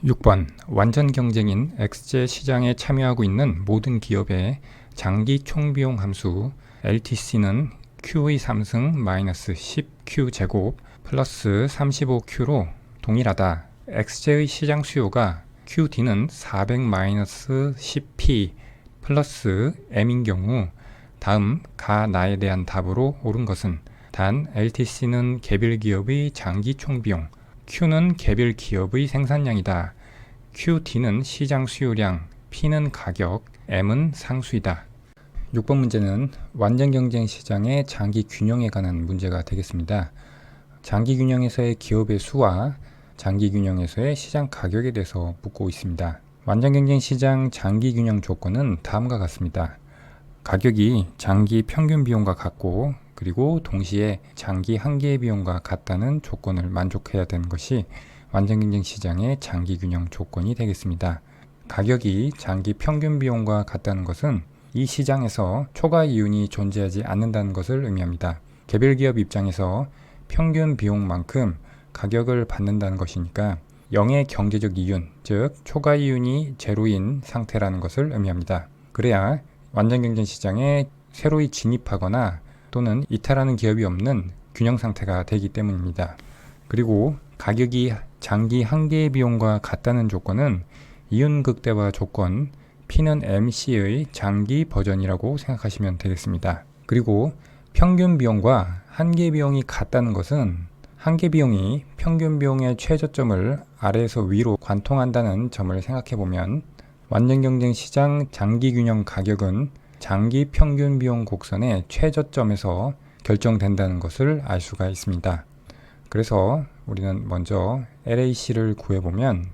6번 완전 경쟁인 엑스제 시장에 참여하고 있는 모든 기업의 장기 총비용 함수 LTC는 Q의 3승 마이너스 10Q 제곱 플러스 35Q로 동일하다. 엑스제의 시장 수요가 QD는 400 마이너스 10P 플러스 M인 경우 다음 가 나에 대한 답으로 옳은 것은 단 LTC는 개별 기업의 장기 총비용, Q는 개별 기업의 생산량이다. QD는 시장 수요량, P는 가격, M은 상수이다. 6번 문제는 완전 경쟁 시장의 장기 균형에 관한 문제가 되겠습니다. 장기 균형에서의 기업의 수와 장기 균형에서의 시장 가격에 대해서 묻고 있습니다. 완전 경쟁 시장 장기 균형 조건은 다음과 같습니다. 가격이 장기 평균 비용과 같고 그리고 동시에 장기 한계 비용과 같다는 조건을 만족해야 되는 것이 완전 경쟁 시장의 장기 균형 조건이 되겠습니다. 가격이 장기 평균 비용과 같다는 것은 이 시장에서 초과 이윤이 존재하지 않는다는 것을 의미합니다. 개별 기업 입장에서 평균 비용만큼 가격을 받는다는 것이니까 0의 경제적 이윤, 즉 초과 이윤이 제로인 상태라는 것을 의미합니다. 그래야 완전 경쟁 시장에 새로이 진입하거나 또는 이탈하는 기업이 없는 균형 상태가 되기 때문입니다. 그리고 가격이 장기 한계 비용과 같다는 조건은 이윤 극대화 조건 P는 MC의 장기 버전이라고 생각하시면 되겠습니다. 그리고 평균 비용과 한계 비용이 같다는 것은 한계 비용이 평균 비용의 최저점을 아래에서 위로 관통한다는 점을 생각해 보면 완전 경쟁 시장 장기 균형 가격은 장기 평균 비용 곡선의 최저점에서 결정된다는 것을 알 수가 있습니다. 그래서 우리는 먼저 LAC를 구해보면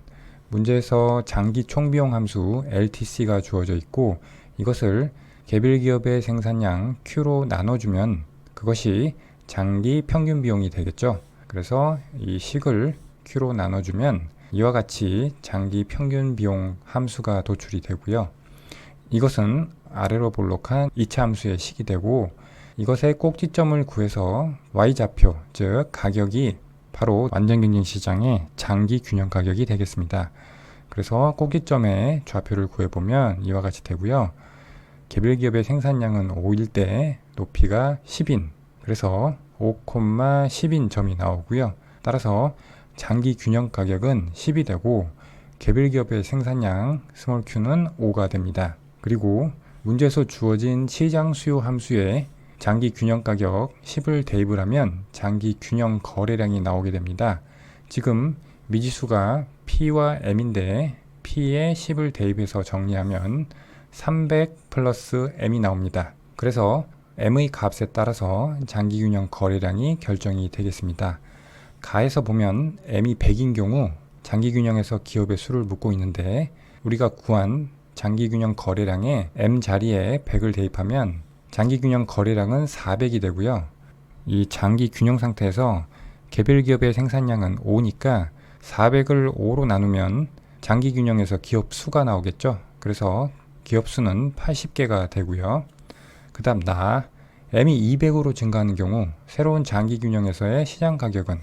문제에서 장기 총비용 함수 LTC가 주어져 있고 이것을 개별 기업의 생산량 Q로 나눠주면 그것이 장기 평균 비용이 되겠죠. 그래서 이 식을 Q로 나눠주면 이와 같이 장기 평균 비용 함수가 도출이 되고요. 이것은 아래로 볼록한 2차 함수의 식이 되고 이것의 꼭지점을 구해서 Y좌표, 즉 가격이 바로 완전 경쟁 시장의 장기 균형 가격이 되겠습니다. 그래서 꼭지점의 좌표를 구해보면 이와 같이 되고요. 개별 기업의 생산량은 5일 때 높이가 10인, 그래서 5,10인 점이 나오고요. 따라서 장기 균형 가격은 10이 되고 개별 기업의 생산량 스몰 q는 5가 됩니다. 그리고 문제에서 주어진 시장 수요 함수에 장기 균형 가격 10을 대입을 하면 장기 균형 거래량이 나오게 됩니다. 지금 미지수가 P와 M인데 P에 10을 대입해서 정리하면 300 플러스 M이 나옵니다. 그래서 M의 값에 따라서 장기 균형 거래량이 결정이 되겠습니다. 가에서 보면 M이 100인 경우 장기 균형에서 기업의 수를 묻고 있는데 우리가 구한 장기 균형 거래량에 M 자리에 100을 대입하면 장기 균형 거래량은 400이 되고요. 이 장기 균형 상태에서 개별 기업의 생산량은 5니까 400을 5로 나누면 장기 균형에서 기업 수가 나오겠죠. 그래서 기업 수는 80개가 되고요. 그 다음 M이 200으로 증가하는 경우 새로운 장기 균형에서의 시장 가격은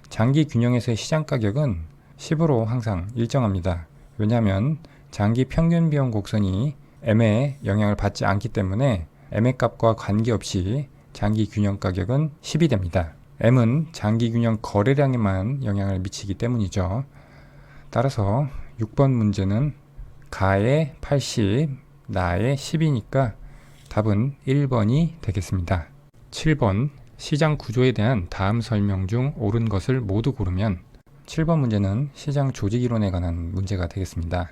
장기 균형에서의 시장 가격은 10으로 항상 일정합니다. 왜냐하면 장기 평균 비용 곡선이 M의 영향을 받지 않기 때문에 M의 값과 관계없이 장기 균형 가격은 10이 됩니다. M은 장기 균형 거래량에만 영향을 미치기 때문이죠. 따라서 6번 문제는 가의 80, 나의 10이니까 답은 1번이 되겠습니다. 7번 시장 구조에 대한 다음 설명 중 옳은 것을 모두 고르면 7번 문제는 시장 조직 이론에 관한 문제가 되겠습니다.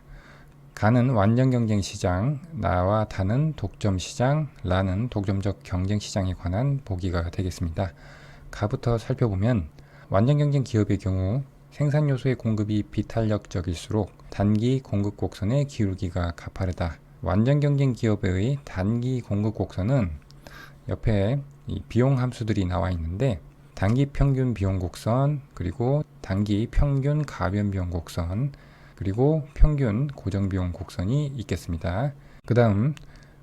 가는 완전 경쟁 시장, 나와 다는 독점 시장, 라는 독점적 경쟁 시장에 관한 보기가 되겠습니다. 가부터 살펴보면 완전 경쟁 기업의 경우 생산 요소의 공급이 비탄력적일수록 단기 공급 곡선의 기울기가 가파르다. 완전 경쟁 기업의 단기 공급 곡선은 옆에 이 비용 함수들이 나와 있는데 단기 평균 비용 곡선, 그리고 단기 평균 가변 비용 곡선, 그리고 평균 고정 비용 곡선이 있겠습니다. 그 다음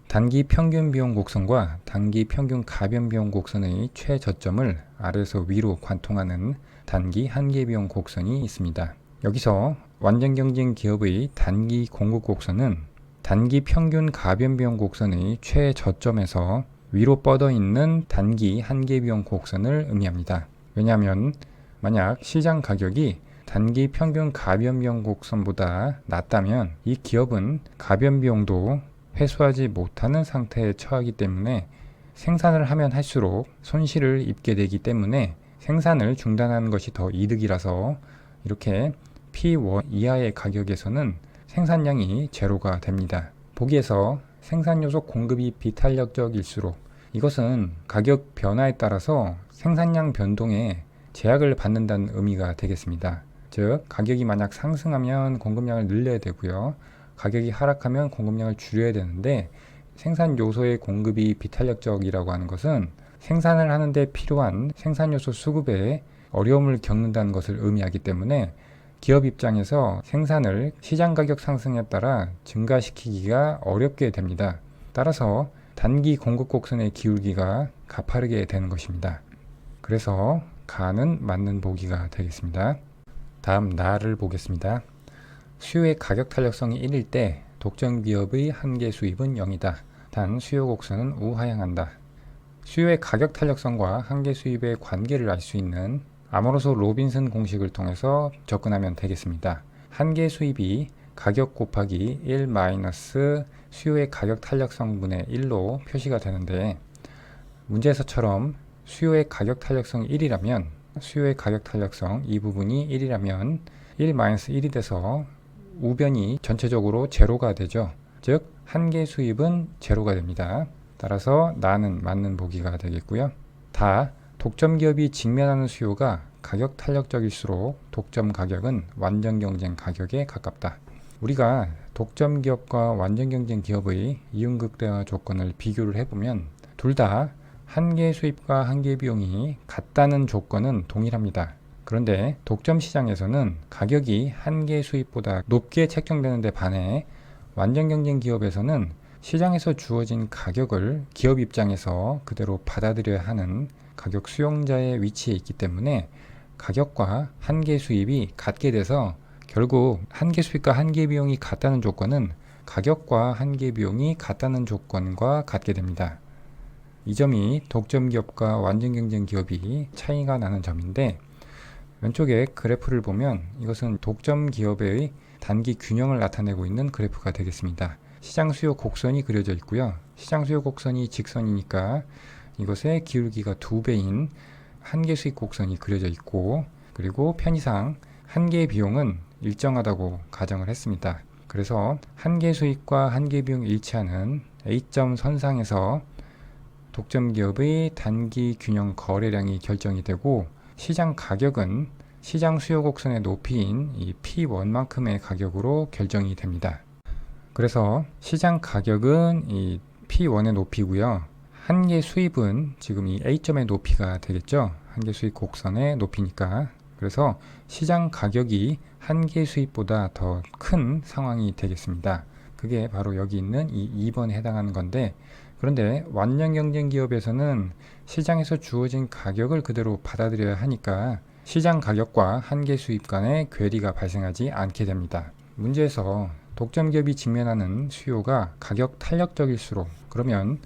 단기 평균 비용 곡선과 단기 평균 가변 비용 곡선의 최저점을 아래에서 위로 관통하는 단기 한계 비용 곡선이 있습니다. 여기서 완전 경쟁 기업의 단기 공급 곡선은 단기 평균 가변 비용 곡선의 최저점에서 위로 뻗어 있는 단기 한계 비용 곡선을 의미합니다. 왜냐하면 만약 시장 가격이 단기 평균 가변 비용 곡선보다 낮다면 이 기업은 가변 비용도 회수하지 못하는 상태에 처하기 때문에 생산을 하면 할수록 손실을 입게 되기 때문에 생산을 중단하는 것이 더 이득이라서 이렇게 P1 이하의 가격에서는 생산량이 제로가 됩니다. 보기에서 생산 요소 공급이 비탄력적일수록 이것은 가격 변화에 따라서 생산량 변동에 제약을 받는다는 의미가 되겠습니다. 즉 가격이 만약 상승하면 공급량을 늘려야 되고요. 가격이 하락하면 공급량을 줄여야 되는데 생산 요소의 공급이 비탄력적이라고 하는 것은 생산을 하는데 필요한 생산 요소 수급에 어려움을 겪는다는 것을 의미하기 때문에 기업 입장에서 생산을 시장 가격 상승에 따라 증가시키기가 어렵게 됩니다. 따라서 단기 공급 곡선의 기울기가 가파르게 되는 것입니다. 그래서 가는 맞는 보기가 되겠습니다. 다음 나를 보겠습니다. 수요의 가격 탄력성이 1일 때 독점 기업의 한계 수입은 0이다. 단 수요 곡선은 우하향한다. 수요의 가격 탄력성과 한계 수입의 관계를 알 수 있는 아모르소 로빈슨 공식을 통해서 접근하면 되겠습니다. 한계 수입이 가격 곱하기 1 마이너스 수요의 가격 탄력성분의 1로 표시가 되는데 문제에서처럼 수요의 가격 탄력성이 1이라면 수요의 가격 탄력성 이 부분이 1이라면 1 마이너스 1이 돼서 우변이 전체적으로 제로가 되죠. 즉 한계 수입은 제로가 됩니다. 따라서 나는 맞는 보기가 되겠고요. 다 독점 기업이 직면하는 수요가 가격 탄력적일수록 독점 가격은 완전 경쟁 가격에 가깝다. 우리가 독점 기업과 완전 경쟁 기업의 이윤극대화 조건을 비교를 해보면 둘 다 한계 수입과 한계 비용이 같다는 조건은 동일합니다. 그런데 독점 시장에서는 가격이 한계 수입보다 높게 책정되는 데 반해 완전 경쟁 기업에서는 시장에서 주어진 가격을 기업 입장에서 그대로 받아들여야 하는 가격 수용자의 위치에 있기 때문에 가격과 한계 수입이 같게 돼서 결국 한계 수입과 한계 비용이 같다는 조건은 가격과 한계 비용이 같다는 조건과 같게 됩니다. 이 점이 독점 기업과 완전 경쟁 기업이 차이가 나는 점인데 왼쪽에 그래프를 보면 이것은 독점 기업의 단기 균형을 나타내고 있는 그래프가 되겠습니다. 시장 수요 곡선이 그려져 있고요. 시장 수요 곡선이 직선이니까 이것의 기울기가 2배인 한계 수익 곡선이 그려져 있고 그리고 편의상 한계 비용은 일정하다고 가정을 했습니다. 그래서 한계 수익과 한계 비용이 일치하는 A점 선상에서 독점 기업의 단기 균형 거래량이 결정이 되고 시장 가격은 시장 수요 곡선의 높이인 이 P1만큼의 가격으로 결정이 됩니다. 그래서 시장 가격은 이 P1의 높이고요. 한계 수입은 지금 이 A점의 높이가 되겠죠. 한계 수입 곡선의 높이니까. 그래서 시장 가격이 한계 수입보다 더 큰 상황이 되겠습니다. 그게 바로 여기 있는 이 2번에 해당하는 건데 그런데 완전 경쟁 기업에서는 시장에서 주어진 가격을 그대로 받아들여야 하니까 시장 가격과 한계 수입 간의 괴리가 발생하지 않게 됩니다. 문제에서 독점 기업이 직면하는 수요가 가격 탄력적일수록 그러면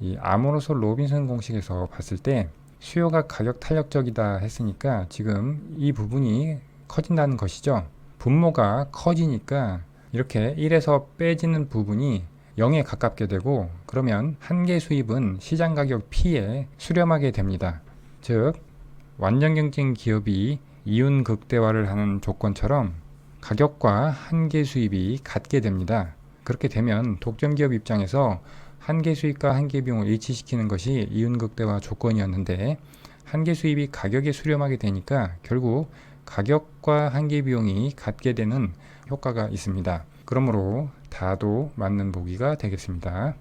이 아모르소 로빈슨 공식에서 봤을 때 수요가 가격 탄력적이다 했으니까 지금 이 부분이 커진다는 것이죠. 분모가 커지니까 이렇게 1에서 빼지는 부분이 0에 가깝게 되고 그러면 한계 수입은 시장 가격 P에 수렴하게 됩니다. 즉 완전 경쟁 기업이 이윤 극대화를 하는 조건처럼 가격과 한계 수입이 같게 됩니다. 그렇게 되면 독점 기업 입장에서 한계 수입과 한계 비용을 일치시키는 것이 이윤 극대화 조건이었는데 한계 수입이 가격에 수렴하게 되니까 결국 가격과 한계 비용이 같게 되는 효과가 있습니다. 그러므로 다도 맞는 보기가 되겠습니다.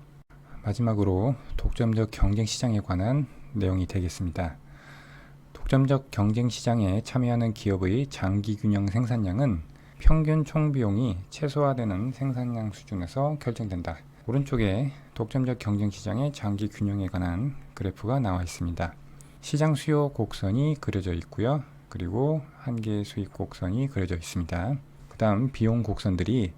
마지막으로 독점적 경쟁 시장에 관한 내용이 되겠습니다. 독점적 경쟁 시장에 참여하는 기업의 장기 균형 생산량은 평균 총 비용이 최소화되는 생산량 수준에서 결정된다. 오른쪽에 독점적 경쟁 시장의 장기 균형에 관한 그래프가 나와 있습니다. 시장 수요 곡선이 그려져 있고요. 그리고 한계 수익 곡선이 그려져 있습니다. 그 다음 비용 곡선들이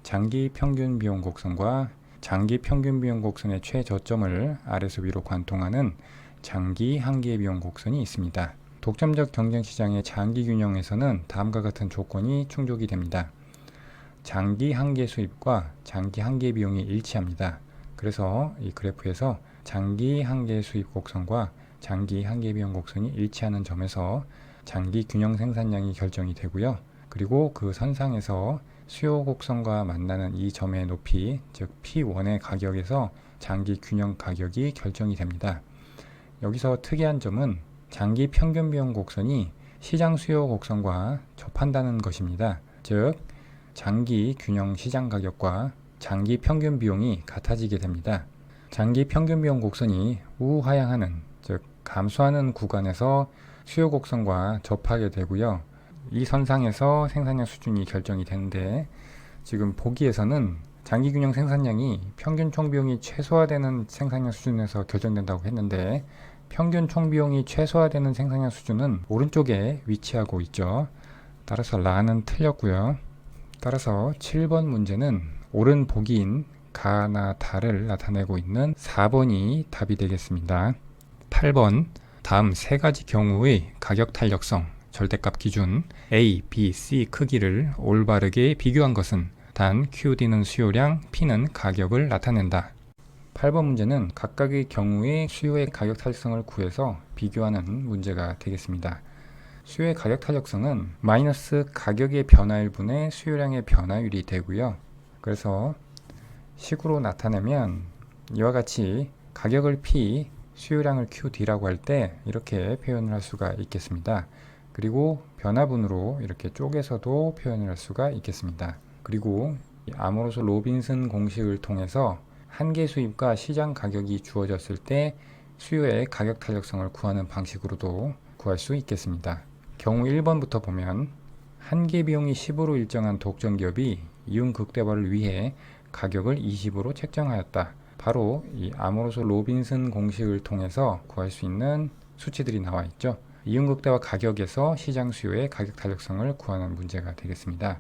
장기 평균 비용 곡선과 장기 평균 비용 곡선의 최저점을 아래서 위로 관통하는 장기 한계 비용 곡선이 있습니다. 독점적 경쟁 시장의 장기 균형에서는 다음과 같은 조건이 충족이 됩니다. 장기 한계 수입과 장기 한계 비용이 일치합니다. 그래서 이 그래프에서 장기 한계 수입 곡선과 장기 한계 비용 곡선이 일치하는 점에서 장기 균형 생산량이 결정이 되고요. 그리고 그 선상에서 수요 곡선과 만나는 이 점의 높이, 즉 P1의 가격에서 장기 균형 가격이 결정이 됩니다. 여기서 특이한 점은 장기 평균 비용 곡선이 시장 수요 곡선과 접한다는 것입니다. 즉 장기 균형 시장 가격과 장기 평균 비용이 같아지게 됩니다. 장기 평균 비용 곡선이 우하향하는, 즉 감소하는 구간에서 수요 곡선과 접하게 되고요. 이 선상에서 생산량 수준이 결정이 되는데, 지금 보기에서는 장기 균형 생산량이 평균 총비용이 최소화되는 생산량 수준에서 결정된다고 했는데, 평균 총비용이 최소화되는 생산량 수준은 오른쪽에 위치하고 있죠. 따라서 라는 틀렸고요. 따라서 7번 문제는 옳은 보기인 가나 다를 나타내고 있는 4번이 답이 되겠습니다. 8번, 다음 세 가지 경우의 가격 탄력성, 절대값 기준 A, B, C 크기를 올바르게 비교한 것은 단 QD는 수요량, P는 가격을 나타낸다. 8번 문제는 각각의 경우의 수요의 가격 탄력성을 구해서 비교하는 문제가 되겠습니다. 수요의 가격 탄력성은 마이너스 가격의 변화율분의 수요량의 변화율이 되고요. 그래서 식으로 나타내면 이와 같이 가격을 P, 수요량을 QD라고 할 때 이렇게 표현을 할 수가 있겠습니다. 그리고 변화분으로 이렇게 쪼개서도 표현을 할 수가 있겠습니다. 그리고 아모로소 로빈슨 공식을 통해서 한계 수입과 시장 가격이 주어졌을 때 수요의 가격 탄력성을 구하는 방식으로도 구할 수 있겠습니다. 경우 1번부터 보면 한계 비용이 10으로 일정한 독점 기업이 이윤 극대화를 위해 가격을 20으로 책정하였다. 바로 이 아모로소 로빈슨 공식을 통해서 구할 수 있는 수치들이 나와 있죠. 이윤 극대화 가격에서 시장 수요의 가격 탄력성을 구하는 문제가 되겠습니다.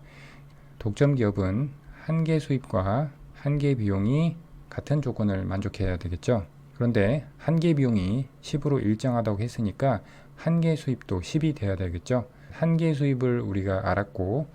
독점 기업은 한계 수입과 한계 비용이 같은 조건을 만족해야 되겠죠. 그런데 한계 비용이 10으로 일정하다고 했으니까 한계 수입도 10이 돼야 되겠죠. 한계 수입을 우리가 알았고,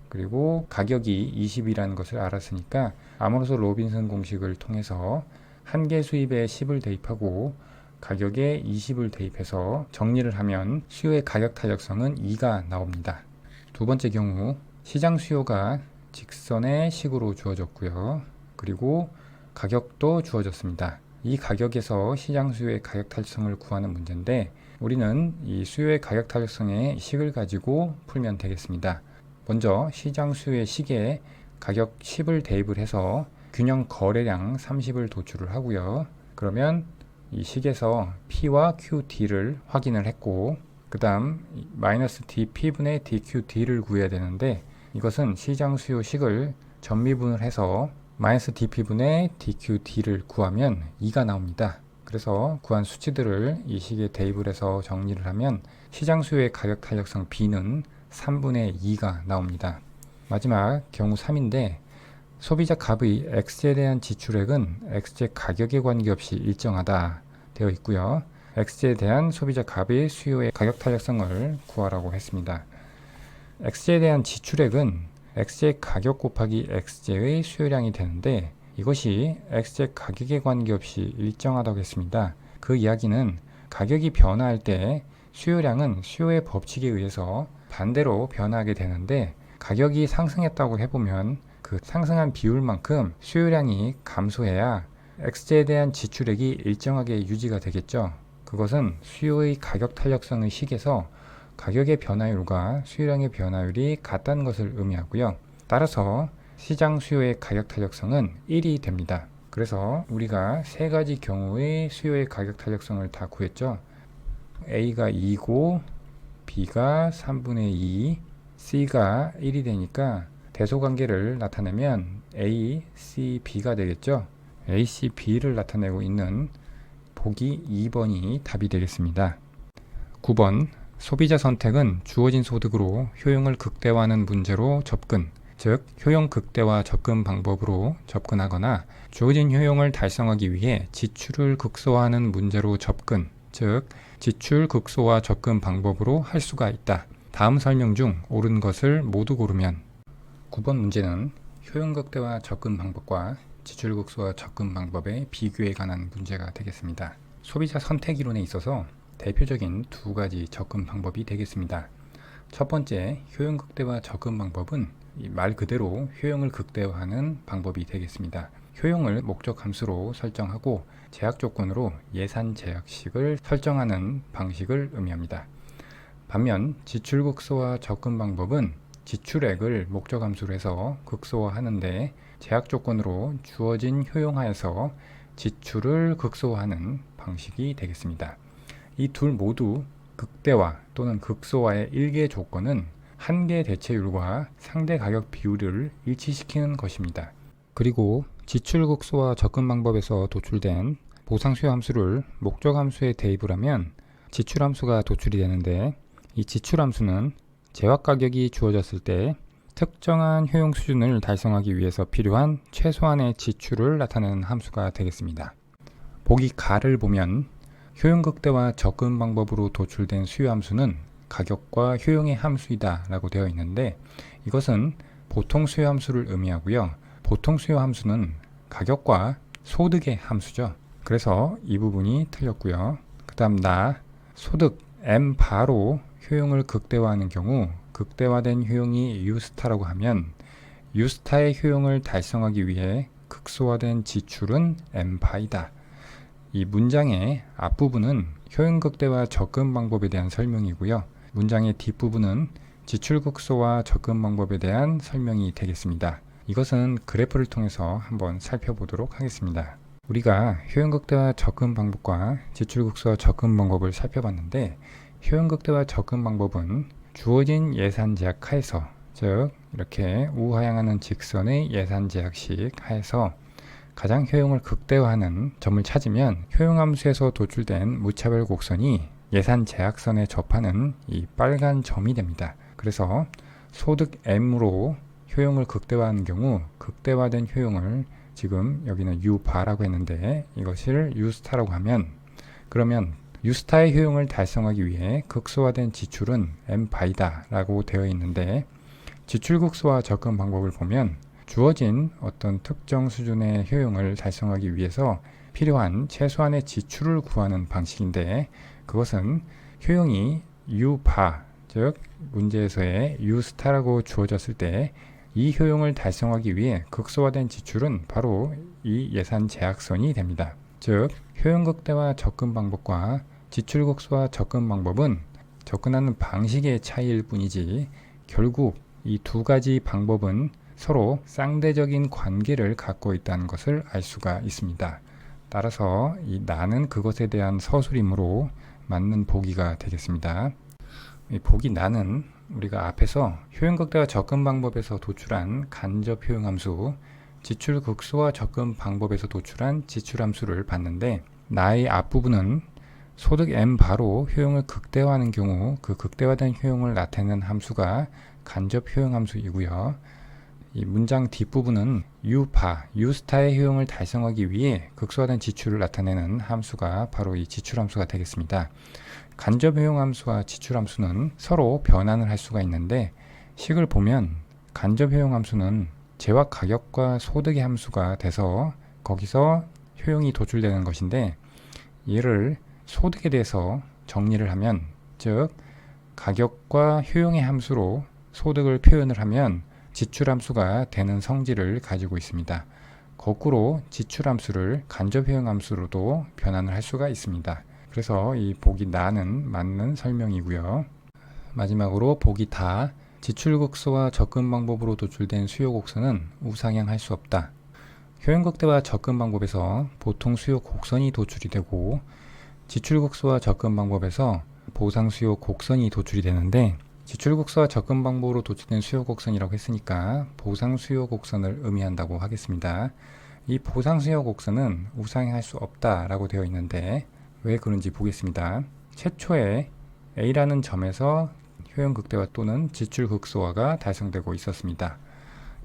그리고 가격이 20이라는 것을 알았으니까 아모로소 로빈슨 공식을 통해서 한계 수입에 10을 대입하고 가격에 20을 대입해서 정리를 하면 수요의 가격 탄력성은 2가 나옵니다. 두 번째 경우 시장 수요가 직선의 식으로 주어졌고요. 그리고 가격도 주어졌습니다. 이 가격에서 시장 수요의 가격 탄력성을 구하는 문제인데, 우리는 이 수요의 가격 탄력성의 식을 가지고 풀면 되겠습니다. 먼저 시장 수요의 식에 가격 10을 대입을 해서 균형 거래량 30을 도출을 하고요. 그러면 이 식에서 P와 QD를 확인을 했고, 그 다음 마이너스 DP분의 DQD를 구해야 되는데, 이것은 시장 수요 식을 전미분을 해서 마이너스 DP분의 DQD를 구하면 2가 나옵니다. 그래서 구한 수치들을 이 식에 대입을 해서 정리를 하면 시장 수요의 가격 탄력성 B는 3분의 2가 나옵니다. 마지막 경우 3인데, 소비자 값의 X에 대한 지출액은 X제 가격에 관계없이 일정하다 되어 있고요. X에 대한 소비자 값의 수요의 가격 탄력성을 구하라고 했습니다. X에 대한 지출액은 X제 가격 곱하기 X제의 수요량이 되는데, 이것이 X제 가격에 관계없이 일정하다고 했습니다. 그 이야기는 가격이 변화할 때 수요량은 수요의 법칙에 의해서 반대로 변화하게 되는데, 가격이 상승했다고 해보면 그 상승한 비율만큼 수요량이 감소해야 X제에 대한 지출액이 일정하게 유지가 되겠죠. 그것은 수요의 가격 탄력성의 식에서 가격의 변화율과 수요량의 변화율이 같다는 것을 의미하고요. 따라서 시장 수요의 가격 탄력성은 1이 됩니다. 그래서 우리가 세 가지 경우의 수요의 가격 탄력성을 다 구했죠. A가 2고 B가 3분의 2, C가 1이 되니까 대소관계를 나타내면 A, C, B가 되겠죠. A, C, B를 나타내고 있는 보기 2번이 답이 되겠습니다. 9번 소비자 선택은 주어진 소득으로 효용을 극대화하는 문제로 접근, 즉 효용 극대화 접근 방법으로 접근하거나 주어진 효용을 달성하기 위해 지출을 극소화하는 문제로 접근, 즉 지출 극소화 접근 방법으로 할 수가 있다. 다음 설명 중 옳은 것을 모두 고르면. 9번 문제는 효용 극대화 접근 방법과 지출 극소화 접근 방법의 비교에 관한 문제가 되겠습니다. 소비자 선택 이론에 있어서 대표적인 두 가지 접근 방법이 되겠습니다. 첫 번째, 효용 극대화 접근 방법은 말 그대로 효용을 극대화하는 방법이 되겠습니다. 효용을 목적 함수로 설정하고 제약 조건으로 예산 제약식을 설정하는 방식을 의미합니다. 반면 지출 극소화 접근 방법은 지출액을 목적 함수로 해서 극소화하는데 제약 조건으로 주어진 효용하에서 지출을 극소화하는 방식이 되겠습니다. 이 둘 모두 극대화 또는 극소화의 일개 조건은 한계 대체율과 상대 가격 비율을 일치시키는 것입니다. 그리고 지출 극소화 접근 방법에서 도출된 보상 수요 함수를 목적 함수에 대입을 하면 지출 함수가 도출이 되는데, 이 지출 함수는 제약 가격이 주어졌을 때 특정한 효용 수준을 달성하기 위해서 필요한 최소한의 지출을 나타내는 함수가 되겠습니다. 보기 가를 보면 효용 극대화 접근 방법으로 도출된 수요 함수는 가격과 효용의 함수이다 라고 되어 있는데, 이것은 보통 수요 함수를 의미하고요. 보통 수요 함수는 가격과 소득의 함수죠. 그래서 이 부분이 틀렸고요. 그 다음 소득 M 바로 효용을 극대화하는 경우 극대화된 효용이 U스타라고 하면 U스타의 효용을 달성하기 위해 극소화된 지출은 M 바이다. 이 문장의 앞부분은 효용 극대화 접근 방법에 대한 설명이고요. 문장의 뒷부분은 지출 극소화 접근 방법에 대한 설명이 되겠습니다. 이것은 그래프를 통해서 한번 살펴보도록 하겠습니다. 우리가 효용 극대화 접근 방법과 지출 극소화 접근 방법을 살펴봤는데, 효용 극대화 접근 방법은 주어진 예산 제약 하에서, 즉 이렇게 우하향하는 직선의 예산 제약식 하에서 가장 효용을 극대화하는 점을 찾으면 효용 함수에서 도출된 무차별 곡선이 예산 제약선에 접하는 이 빨간 점이 됩니다. 그래서 소득 M으로 효용을 극대화하는 경우 극대화된 효용을 지금 여기는 U 바라고 했는데 이것을 U 스타라고 하면, 그러면 U 스타의 효용을 달성하기 위해 극소화된 지출은 M 바이다 라고 되어 있는데, 지출 극소화 접근 방법을 보면 주어진 어떤 특정 수준의 효용을 달성하기 위해서 필요한 최소한의 지출을 구하는 방식인데, 그것은 효용이 U 바, 즉 문제에서의 U 스타라고 주어졌을 때 이 효용을 달성하기 위해 극소화된 지출은 바로 이 예산 제약선이 됩니다. 즉 효용 극대화 접근 방법과 지출 극소화 접근 방법은 접근하는 방식의 차이일 뿐이지 결국 이 두 가지 방법은 서로 쌍대적인 관계를 갖고 있다는 것을 알 수가 있습니다. 따라서 이 나는 그것에 대한 서술이므로 맞는 보기가 되겠습니다. 이 보기 나는 우리가 앞에서 효용 극대화 접근 방법에서 도출한 간접 효용 함수, 지출 극소화 접근 방법에서 도출한 지출 함수를 봤는데, 나의 앞부분은 소득 M 바로 효용을 극대화하는 경우 그 극대화된 효용을 나타내는 함수가 간접 효용 함수이고요. 이 문장 뒷부분은 U 바, U 스타의 효용을 달성하기 위해 극소화된 지출을 나타내는 함수가 바로 이 지출 함수가 되겠습니다. 간접 효용 함수와 지출 함수는 서로 변환을 할 수가 있는데, 식을 보면 간접 효용 함수는 제약 가격과 소득의 함수가 돼서 거기서 효용이 도출되는 것인데, 얘를 소득에 대해서 정리를 하면, 즉 가격과 효용의 함수로 소득을 표현을 하면 지출 함수가 되는 성질을 가지고 있습니다. 거꾸로 지출 함수를 간접 효용 함수로도 변환을 할 수가 있습니다. 그래서 이 보기 나는 맞는 설명이고요. 마지막으로 보기 다, 지출 극소화 접근 방법으로 도출된 수요 곡선은 우상향할 수 없다. 효용 극대화 접근 방법에서 보통 수요 곡선이 도출이 되고 지출 극소화 접근 방법에서 보상 수요 곡선이 도출이 되는데, 지출 극소화 접근 방법으로 도출된 수요 곡선이라고 했으니까 보상 수요 곡선을 의미한다고 하겠습니다. 이 보상 수요 곡선은 우상향할 수 없다라고 되어 있는데 왜 그런지 보겠습니다. 최초에 A라는 점에서 효용 극대화 또는 지출 극소화가 달성되고 있었습니다.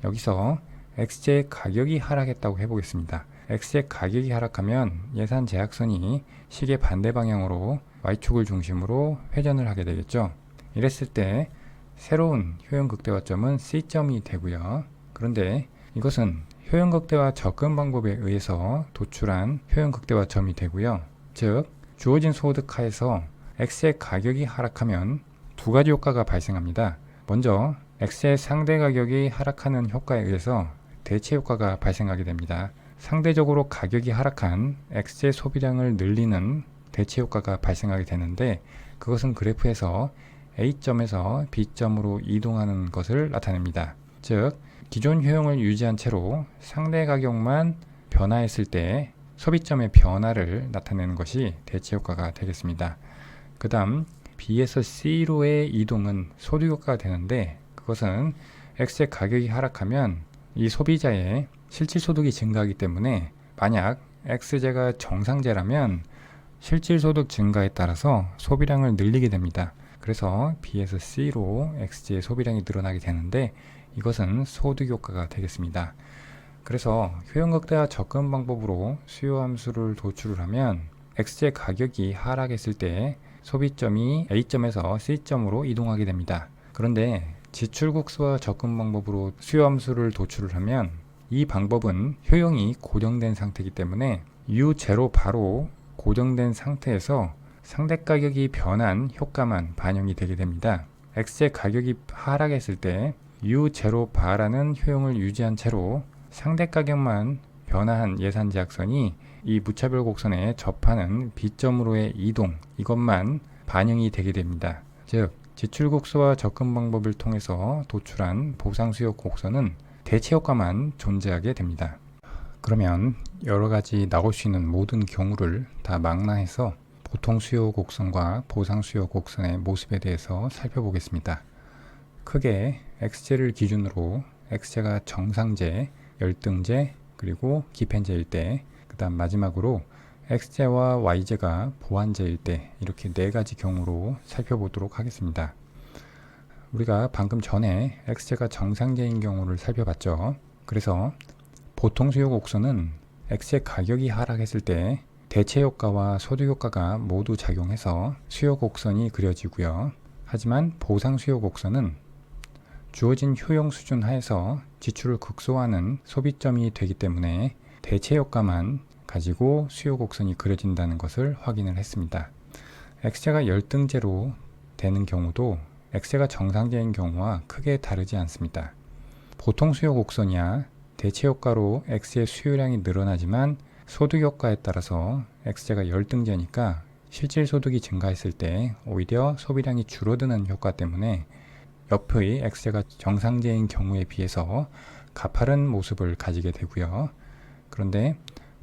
여기서 X제의 가격이 하락했다고 해보겠습니다. X제 가격이 하락하면 예산 제약선이 시계 반대 방향으로 Y축을 중심으로 회전을 하게 되겠죠. 이랬을 때 새로운 효용 극대화점은 C점이 되고요. 그런데 이것은 효용 극대화 접근 방법에 의해서 도출한 효용 극대화점이 되고요. 즉 주어진 소득 하에서 X의 가격이 하락하면 두 가지 효과가 발생합니다. 먼저 X의 상대 가격이 하락하는 효과에 의해서 대체 효과가 발생하게 됩니다. 상대적으로 가격이 하락한 X의 소비량을 늘리는 대체 효과가 발생하게 되는데 그것은 그래프에서 A점에서 B점으로 이동하는 것을 나타냅니다. 즉 기존 효용을 유지한 채로 상대 가격만 변화했을 때 소비점의 변화를 나타내는 것이 대체 효과가 되겠습니다. 그 다음 B에서 C로의 이동은 소득 효과가 되는데 그것은 X의 가격이 하락하면 이 소비자의 실질소득이 증가하기 때문에 만약 X제가 정상제라면 실질소득 증가에 따라서 소비량을 늘리게 됩니다. 그래서 B에서 C로 X제의 소비량이 늘어나게 되는데 이것은 소득 효과가 되겠습니다. 그래서 효용 극대화 접근 방법으로 수요 함수를 도출을 하면 X제 가격이 하락했을 때 소비점이 A점에서 C점으로 이동하게 됩니다. 그런데 지출 극소화 접근 방법으로 수요 함수를 도출을 하면 이 방법은 효용이 고정된 상태이기 때문에 U0 바로 고정된 상태에서 상대 가격이 변한 효과만 반영이 되게 됩니다. X의 가격이 하락했을 때 U0 바라는 효용을 유지한 채로 상대 가격만 변화한 예산 제약선이 이 무차별 곡선에 접하는 B점으로의 이동 이것만 반영이 되게 됩니다. 즉 지출 극소화 접근 방법을 통해서 도출한 보상 수요 곡선은 대체 효과만 존재하게 됩니다. 그러면 여러 가지 나올 수 있는 모든 경우를 다 망라해서 보통 수요 곡선과 보상 수요 곡선의 모습에 대해서 살펴보겠습니다. 크게 X제를 기준으로 X제가 정상제, 열등제, 그리고 기펜제일 때, 그 다음 마지막으로 X제와 Y제가 보완제일 때 이렇게 네 가지 경우로 살펴보도록 하겠습니다. 우리가 방금 전에 X제가 정상제인 경우를 살펴봤죠. 그래서 보통 수요 곡선은 X의 가격이 하락했을 때 대체 효과와 소득 효과가 모두 작용해서 수요 곡선이 그려지고요. 하지만 보상 수요 곡선은 주어진 효용 수준 하에서 지출을 극소화하는 소비점이 되기 때문에 대체 효과만 가지고 수요 곡선이 그려진다는 것을 확인을 했습니다. X제가 열등제로 되는 경우도 X제가 정상제인 경우와 크게 다르지 않습니다. 보통 수요 곡선이야 대체 효과로 X의 수요량이 늘어나지만 소득 효과에 따라서 X제가 열등제니까 실질 소득이 증가했을 때 오히려 소비량이 줄어드는 효과 때문에 옆의 X제가 정상제인 경우에 비해서 가파른 모습을 가지게 되고요. 그런데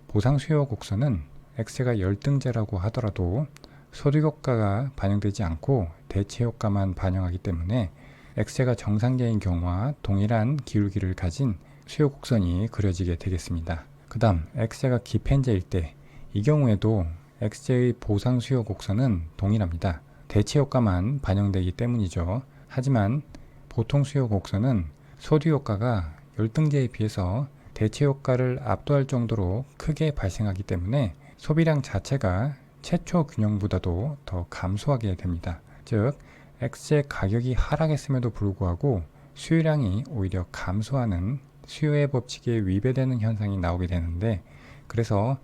보상 수요 곡선은 X제가 열등제라고 하더라도 소득 효과가 반영되지 않고 대체 효과만 반영하기 때문에 X제가 정상제인 경우와 동일한 기울기를 가진 수요 곡선이 그려지게 되겠습니다. 그 다음 X제가 기펜제일 때 이 경우에도 X제의 보상 수요 곡선은 동일합니다. 대체 효과만 반영되기 때문이죠. 하지만 보통 수요 곡선은 소득 효과가 열등제에 비해서 대체 효과를 압도할 정도로 크게 발생하기 때문에 소비량 자체가 최초 균형보다도 더 감소하게 됩니다. 즉 X제 가격이 하락했음에도 불구하고 수요량이 오히려 감소하는 수요의 법칙에 위배되는 현상이 나오게 되는데 그래서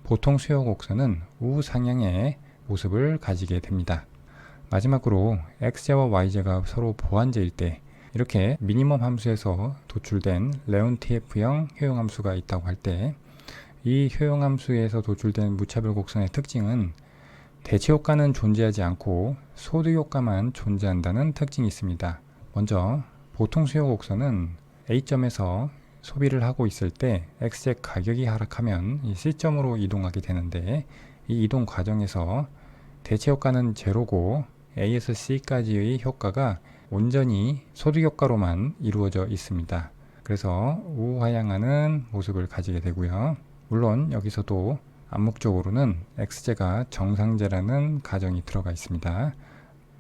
보통 수요 곡선은 우상향의 모습을 가지게 됩니다. 마지막으로 X제와 Y제가 서로 보완제일 때 이렇게 미니멈 함수에서 도출된 레온티에프형 효용 함수가 있다고 할 때 이 효용 함수에서 도출된 무차별 곡선의 특징은 대체 효과는 존재하지 않고 소득 효과만 존재한다는 특징이 있습니다. 먼저 보통 수요 곡선은 A점에서 소비를 하고 있을 때 X의 가격이 하락하면 이 C점으로 이동하게 되는데 이 이동 과정에서 대체 효과는 제로고 A에서 C까지의 효과가 온전히 소득 효과로만 이루어져 있습니다. 그래서 우하향하는 모습을 가지게 되고요. 물론 여기서도 암묵적으로는 X제가 정상제라는 가정이 들어가 있습니다.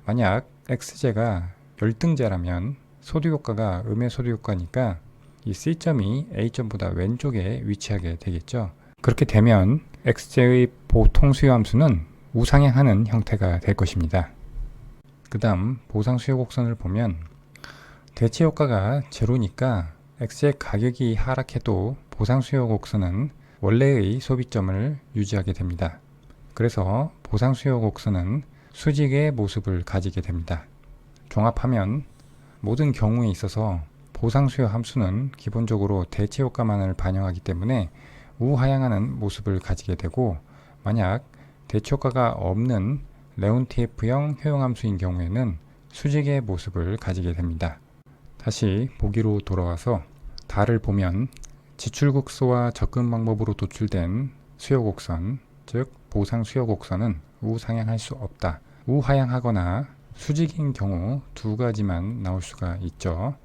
만약 X제가 열등제라면 소두효과가 음의 소두효과니까 이 C점이 A점보다 왼쪽에 위치하게 되겠죠. 그렇게 되면 X제의 보통 수요함수는 우상향하는 형태가 될 것입니다. 그 다음 보상수요 곡선을 보면 대체효과가 제로니까 X의 가격이 하락해도 보상수요 곡선은 원래의 소비점을 유지하게 됩니다. 그래서 보상수요 곡선은 수직의 모습을 가지게 됩니다. 종합하면 모든 경우에 있어서 보상수요 함수는 기본적으로 대체효과만을 반영하기 때문에 우하향하는 모습을 가지게 되고, 만약 대체효과가 없는 레온티에프형 효용함수인 경우에는 수직의 모습을 가지게 됩니다. 다시 보기로 돌아와서 달을 보면 지출국소와 접근 방법으로 도출된 수요곡선, 즉 보상수요곡선은 우상향할 수 없다. 우하향하거나 수직인 경우 두 가지만 나올 수가 있죠.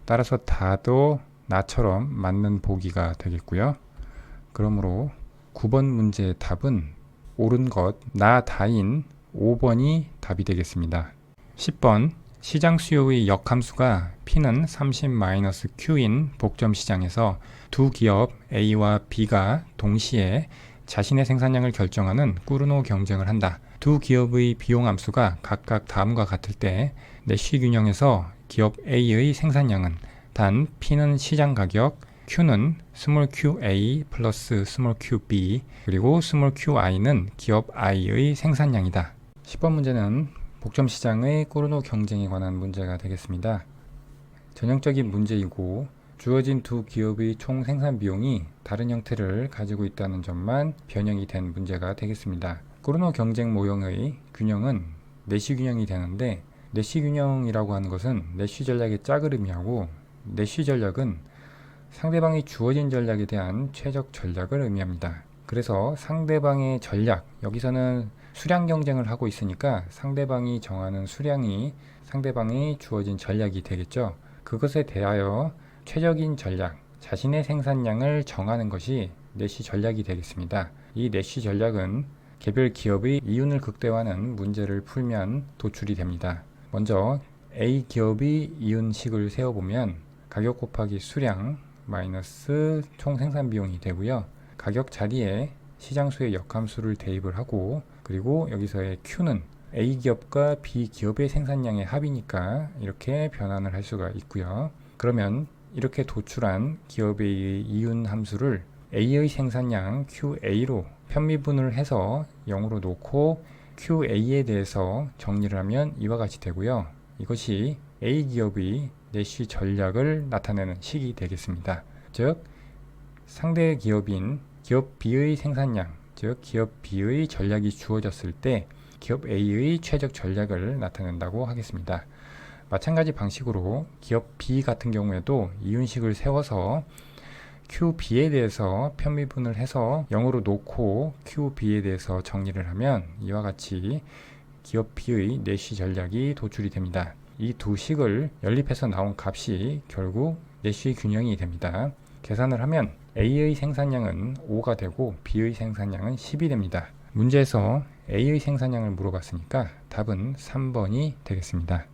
따라서 다도 나처럼 맞는 보기가 되겠고요. 그러므로 9번 문제의 답은 옳은 것, 나 다인 5번이 답이 되겠습니다. 10번 시장 수요의 역함수가 P는 30-Q인 복점 시장에서 두 기업 A와 B가 동시에 자신의 생산량을 결정하는 꾸르노 경쟁을 한다. 두 기업의 비용함수가 각각 다음과 같을 때 내시 균형에서 기업 A의 생산량은 단 P는 시장 가격, Q는 스몰 QA 플러스 스몰 QB, 그리고 스몰 QI는 기업 I의 생산량이다. 10번 문제는 복점 시장의 꾸르노 경쟁에 관한 문제가 되겠습니다. 전형적인 문제이고 주어진 두 기업의 총 생산 비용이 다른 형태를 가지고 있다는 점만 변형이 된 문제가 되겠습니다. 꾸르노 경쟁 모형의 균형은 내시 균형이 되는데, 내시 균형이라고 하는 것은 내시 전략의 짝을 의미하고, 내시 전략은 상대방이 주어진 전략에 대한 최적 전략을 의미합니다. 그래서 상대방의 전략, 여기서는 수량 경쟁을 하고 있으니까 상대방이 정하는 수량이 상대방이 주어진 전략이 되겠죠. 그것에 대하여 최적인 전략, 자신의 생산량을 정하는 것이 내시 전략이 되겠습니다. 이 내시 전략은 개별 기업의 이윤을 극대화하는 문제를 풀면 도출이 됩니다. 먼저 A 기업의 이윤식을 세워보면 가격 곱하기 수량 마이너스 총 생산 비용이 되고요. 가격 자리에 시장수의 역함수를 대입을 하고, 그리고 여기서의 Q는 A 기업과 B 기업의 생산량의 합이니까 이렇게 변환을 할 수가 있고요. 그러면 이렇게 도출한 기업의 이윤 함수를 A의 생산량 QA로 편미분을 해서 0으로 놓고 QA에 대해서 정리를 하면 이와 같이 되고요. 이것이 A 기업의 내시 전략을 나타내는 식이 되겠습니다. 즉 상대 기업인 기업 B의 생산량, 즉 기업 B의 전략이 주어졌을 때 기업 A의 최적 전략을 나타낸다고 하겠습니다. 마찬가지 방식으로 기업 B 같은 경우에도 이윤식을 세워서 QB에 대해서 편미분을 해서 0으로 놓고 QB에 대해서 정리를 하면 이와 같이 기업 B의 내시 전략이 도출이 됩니다. 이 두 식을 연립해서 나온 값이 결국 내시 균형이 됩니다. 계산을 하면 A의 생산량은 5가 되고 B의 생산량은 10이 됩니다. 문제에서 A의 생산량을 물어봤으니까 답은 3번이 되겠습니다.